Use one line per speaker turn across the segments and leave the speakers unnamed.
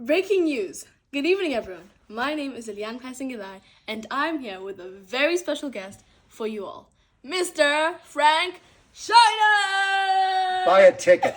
Breaking news. Good evening, everyone. My name is Ellyanne Chlystun-Githae, and I'm here with a very special guest for you all, Mr. Frank Shiner!
Buy a ticket.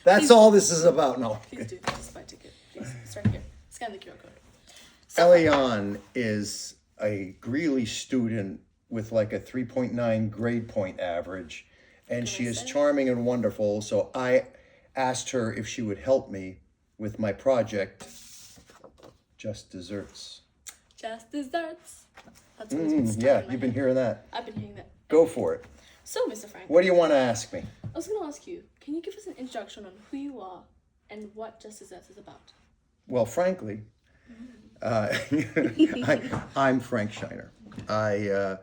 That's all this is about. No.
Please do. Just buy a ticket. Please. It's right here. Scan the QR code.
Ellyanne is a Greeley student with like a 3.9 grade point average, and she is charming and wonderful. So I asked her if she would help me with my project, Just Desserts.
Just Desserts. That's what it's been
Yeah, you've been hearing that.
I've been hearing that.
Go for it.
So, Mr. Frank,
What do you want to ask me?
I was going to ask you, can you give us an introduction on who you are and what Just Desserts is about?
Well, frankly, I'm Frank Shiner. I'm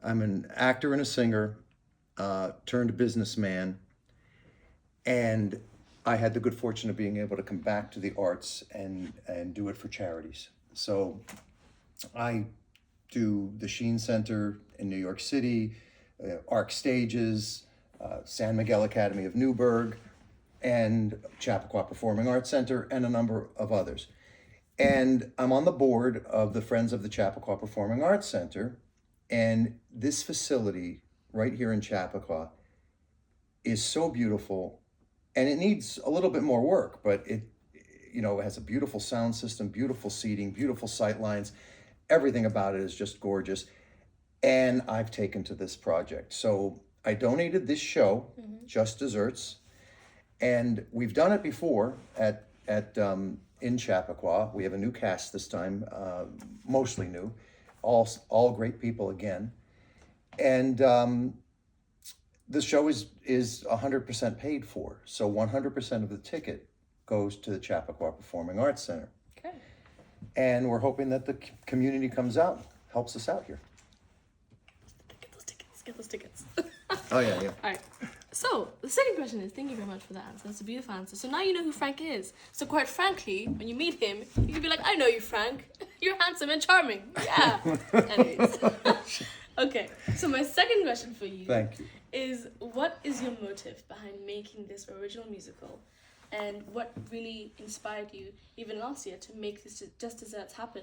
an actor and a singer, turned businessman, and I had the good fortune of being able to come back to the arts and do it for charities. So I do the Sheen Center in New York City, Arc Stages, San Miguel Academy of Newburgh, and Chappaqua Performing Arts Center, and a number of others. And I'm on the board of the Friends of the Chappaqua Performing Arts Center, and this facility right here in Chappaqua is so beautiful, and it needs a little bit more work, but it has a beautiful sound system, beautiful seating, beautiful sight lines. Everything about it is just gorgeous. And I've taken to this project. So I donated this show, Just Desserts, and we've done it before in Chappaqua. We have a new cast this time, mostly new, all great people again. And the show is 100% paid for. So 100% of the ticket goes to the Chappaqua Performing Arts Center.
Okay.
And we're hoping that the community comes out, helps us out here.
Get those tickets.
Oh, yeah.
All right. So, the second question is, thank you very much for that answer. That's a beautiful answer. So now you know who Frank is. So quite frankly, when you meet him, you can be like, I know you, Frank. You're handsome and charming. Yeah. Anyways. Okay. So my second question for you
Thank you.
is, what is your motive behind making this original musical? And what really inspired you, even last year, to make this Just Desserts happen?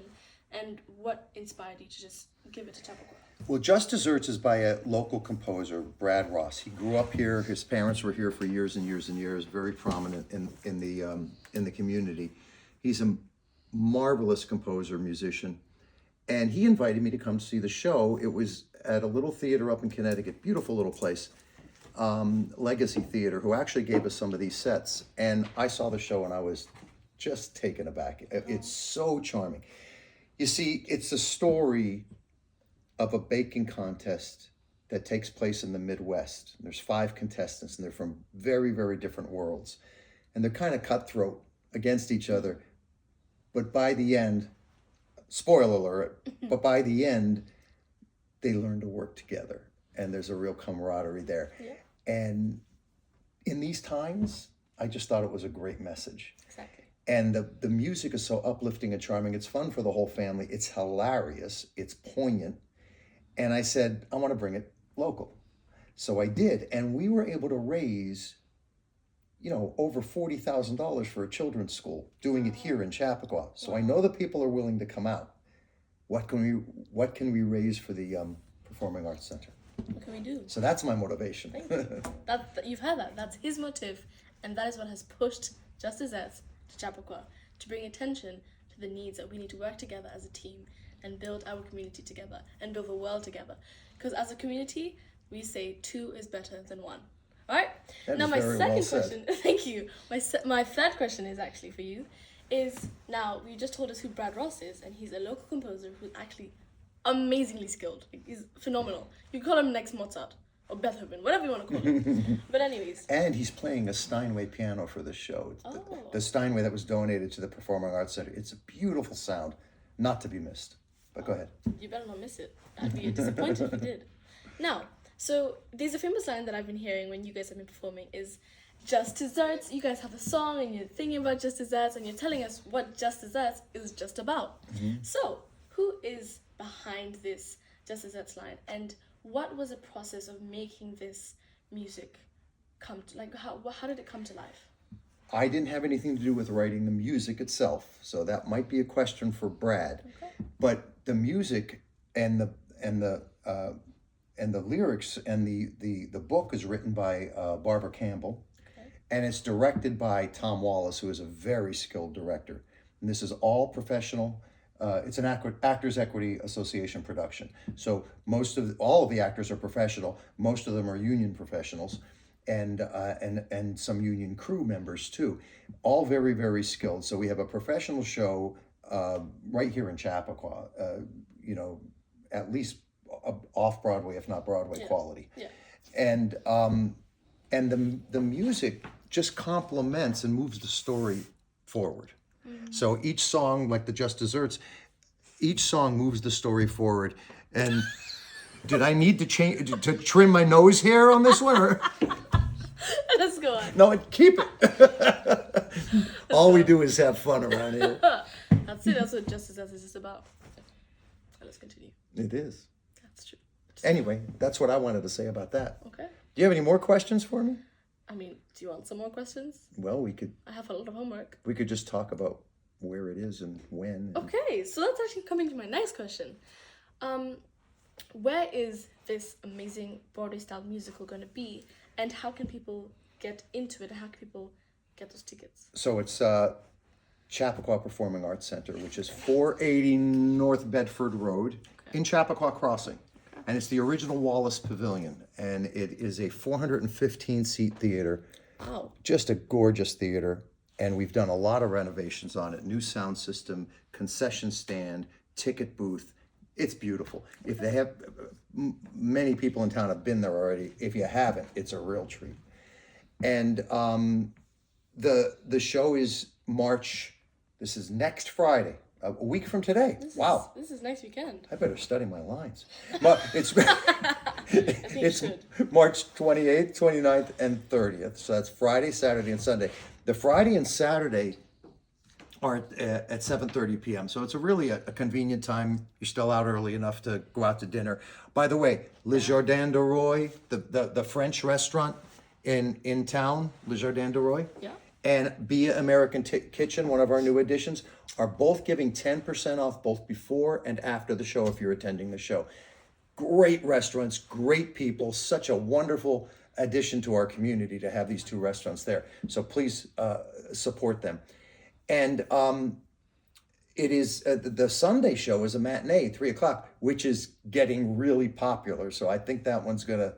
And what inspired you to just give it to Chappaqua?
Well, Just Desserts is by a local composer, Brad Ross. He grew up here. His parents were here for years and years and years. Very prominent in the community. He's a marvelous composer, musician, and he invited me to come see the show. It was at a little theater up in Connecticut, beautiful little place, Legacy Theater, who actually gave us some of these sets. And I saw the show and I was just taken aback. It's so charming. You see, it's a story of a baking contest that takes place in the Midwest. There's 5 contestants, and they're from very, very different worlds. And they're kind of cutthroat against each other. But by the end, spoiler alert, but by the end, they learn to work together. And there's a real camaraderie there.
Yeah.
And in these times, I just thought it was a great message.
Exactly.
And the music is so uplifting and charming. It's fun for the whole family. It's hilarious. It's poignant. And I said, I want to bring it local. So I did. And we were able to raise, over $40,000 for a children's school, doing it here in Chappaqua. So I know the people are willing to come out. What can we raise for the Performing Arts Center?
What can we do?
So that's my motivation.
Thank you. You've heard that. That's his motive. And that is what has pushed Just Desserts to Chappaqua, to bring attention to the needs that we need to work together as a team and build our community together and build the world together. Because as a community, we say 2 is better than 1. All right? Now, my second question, thank you. My third question is actually for you, is now, you just told us who Brad Ross is, and he's a local composer who's actually amazingly skilled. He's phenomenal. You call him next Mozart or Beethoven, whatever you want to call him. But anyways.
And he's playing a Steinway piano for this show.
Oh.
The Steinway that was donated to the Performing Arts Center. It's a beautiful sound, not to be missed. But go ahead.
You better not miss it. I'd be disappointed if you did. Now, so there's a famous line that I've been hearing when you guys have been performing is, Just Desserts. You guys have a song and you're thinking about Just Desserts and you're telling us what Just Desserts is just about. So, who is behind this Just Desserts line, and what was the process of making this music come to, how did it come to life?
I didn't have anything to do with writing the music itself, so that might be a question for Brad.
Okay.
But the music and the lyrics and the book is written by Barbara Campbell, and it's directed by Tom Wallace, who is a very skilled director. And this is all professional. It's an Actors Equity Association production. So all of the actors are professional. Most of them are union professionals, and some union crew members too. All very, very skilled. So we have a professional show right here in Chappaqua. At least off Broadway, if not Broadway quality.
Yeah.
And the music just complements and moves the story forward. So each song, like the Just Desserts, each song moves the story forward. And did I need to trim my nose hair on this one? Or?
Let's go on.
No, keep it. All we do is have fun around here.
That's it. That's what Just Desserts is about. Let's continue.
It is.
That's true.
Anyway, that's what I wanted to say about that.
Okay.
Do you have any more questions for me?
I mean, do you want some more questions?
Well,
I have a lot of homework.
we could just talk about where it is and when.
Okay, so that's actually coming to my next question. Where is this amazing Broadway-style musical going to be, and how can people get into it, and how can people get those tickets?
So it's Chappaqua Performing Arts Center, which is 480 North Bedford Road in Chappaqua Crossing. And it's the original Wallace Pavilion, and it is a 415-seat theater.
Wow.
Just a gorgeous theater, and we've done a lot of renovations on it. New sound system, concession stand, ticket booth. It's beautiful. If they have, many people in town have been there already. If you haven't, it's a real treat. And the show is this is next Friday. A week from today. Wow.
This is next weekend.
I better study my lines. It's
should.
March 28th, 29th, and 30th. So that's Friday, Saturday, and Sunday. The Friday and Saturday are at 7:30 p.m. So it's really a convenient time. You're still out early enough to go out to dinner. By the way, Le Jardin de Roy, the French restaurant in town, Le Jardin de Roy.
Yeah.
And Be American Kitchen, one of our new additions, are both giving 10% off both before and after the show if you're attending the show. Great restaurants, great people, such a wonderful addition to our community to have these two restaurants there. So please support them. And it is the Sunday show is a matinee, 3:00, which is getting really popular. So I think that one's going to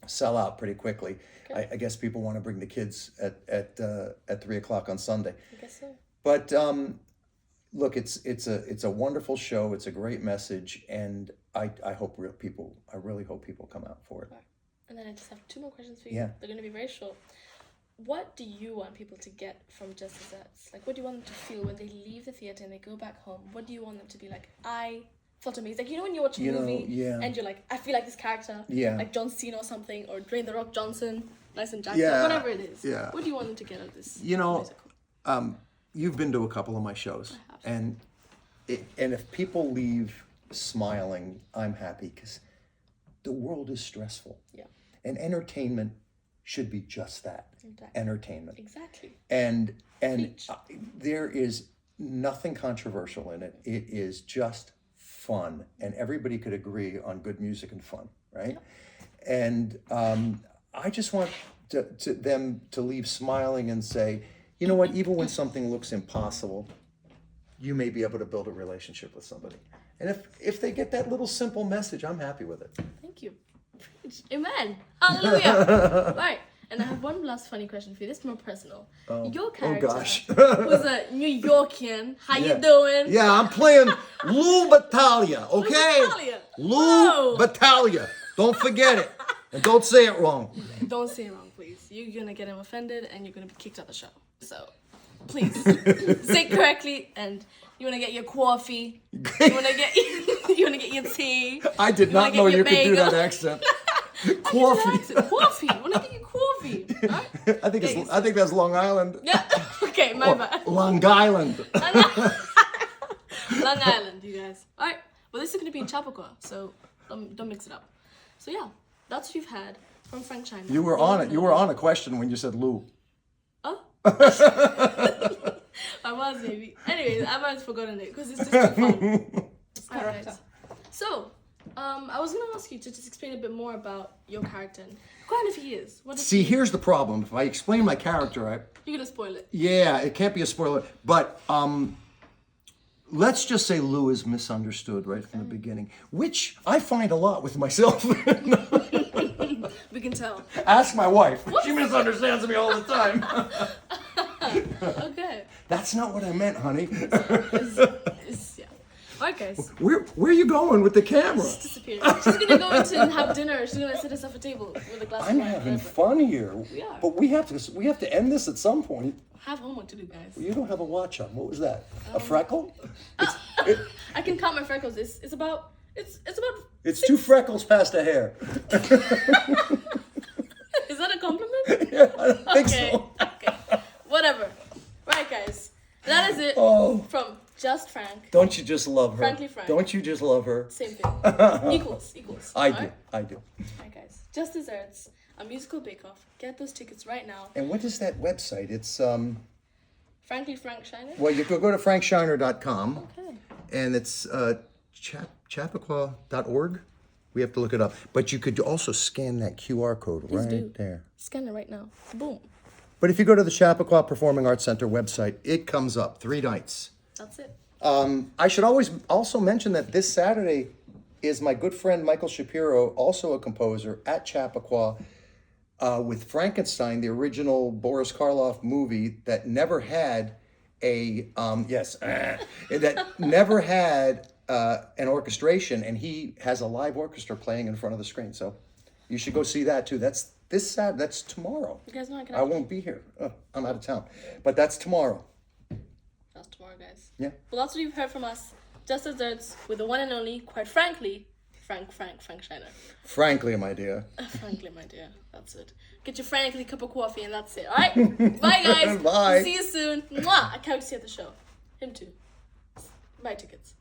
sell out pretty quickly. Okay. I guess people want to bring the kids at 3:00 on Sunday.
I guess so.
But look, it's a wonderful show. It's a great message, and I really hope people come out for it.
Right. And then I just have two more questions for you.
Yeah.
They're going to be very short. What do you want people to get from Just Desserts? Like, what do you want them to feel when they leave the theater and they go back home? What do you want them to be like? I felt amazing. Like, when you watch a movie and you're like, I feel like this character, like John Cena or something, or Dwayne The Rock Johnson, Lyson Jackson, whatever it is.
Yeah.
What do you want them to get out of this
musical?
musical?
You've been to a couple of my shows, and if people leave smiling, I'm happy, because the world is stressful.
Yeah.
And entertainment should be just that.
Exactly.
Entertainment.
Exactly.
And there is nothing controversial in it. It is just fun, and everybody could agree on good music and fun, right? Yeah. And I just want them to leave smiling and say, you know what, even when something looks impossible, you may be able to build a relationship with somebody. And if they get that little simple message, I'm happy with it.
Thank you. Amen. Hallelujah. Right. And I have one last funny question for you. This is more personal. Your character, who's a New Yorkian, how you doing?
Yeah, I'm playing Lou Battaglia, okay? Lou Battaglia. Don't forget it. And don't say it wrong.
Don't say it wrong, please. You're going to get him offended and you're going to be kicked out of the show. So, please, say it correctly, and you want to get your coffee. You want to get your tea.
I did not know you could do that accent. Coffee.
Coffee. I want to get you coffee. Right?
I think that's Long Island.
Yeah. Okay, my bad.
Long Island.
Long Island, you guys. All right. Well, this is going to be in Chappaqua, so don't mix it up. So yeah, that's what you've had from Frank China.
You were on it. You were on a question when you said Lou.
Oh. I was maybe. Anyways, I might have forgotten it because it's just too fun. Alright. So, I was gonna ask you to just explain a bit more about your character. What kind of he is? What does
See,
he...
here's the problem. If I explain my character,
You're gonna spoil it.
yeah, it can't be a spoiler. But let's just say Lou is misunderstood right from the beginning, which I find a lot with myself.
We can tell.
Ask my wife. She misunderstands me all the time.
Okay.
That's not what I meant, honey.
Yeah. Alright, guys.
Where are you going with the camera?
She's disappeared. She's gonna go into and have dinner. She's gonna sit herself at a table with a glass
I'm
of wine.
having
whatever.
fun here.
We are.
But we have to end this at some point.
Have homework to do, guys.
You don't have a watch on. What was that? A freckle?
I can count my freckles. It's about.
It's 2 freckles past a hair.
Is that a compliment?
Yeah, I don't think
Okay.
so.
Okay. Whatever. Right, guys. That is it
Oh.
from Just Frank.
Don't you just love her?
Frankly Frank.
Don't you just love her?
Same thing. Equals.
I do.
Alright?
I do.
Alright, guys. Just Desserts, a musical bake-off. Get those tickets right now.
And what is that website? It's
Frankly Frank Shiner.
well, you could go to frankshiner.com
Okay.
and it's chappaqua.org. We have to look it up. But you could also scan that QR code right
do.
there.
Scan it right now. Boom.
But if you go to the Chappaqua Performing Arts Center website, it comes up 3 nights.
That's it.
I should always also mention that this Saturday is my good friend Michael Shapiro, also a composer, at Chappaqua with Frankenstein, the original Boris Karloff movie that never had that never had an orchestration, and he has a live orchestra playing in front of the screen. So you should go see that too. That's this Saturday. That's tomorrow.
You guys know I can.
I won't be here. I'm out of town, but that's tomorrow.
That's tomorrow, guys.
Yeah.
Well, that's what you've heard from us. Just Desserts with the one and only, quite frankly, Frank Shiner.
Frankly, my dear.
Frankly, my dear. That's it. Get your frankly cup of coffee and that's it. All right? Bye, guys.
Bye.
See you soon. Mwah. I can't wait to see you at the show. Him too. Buy tickets.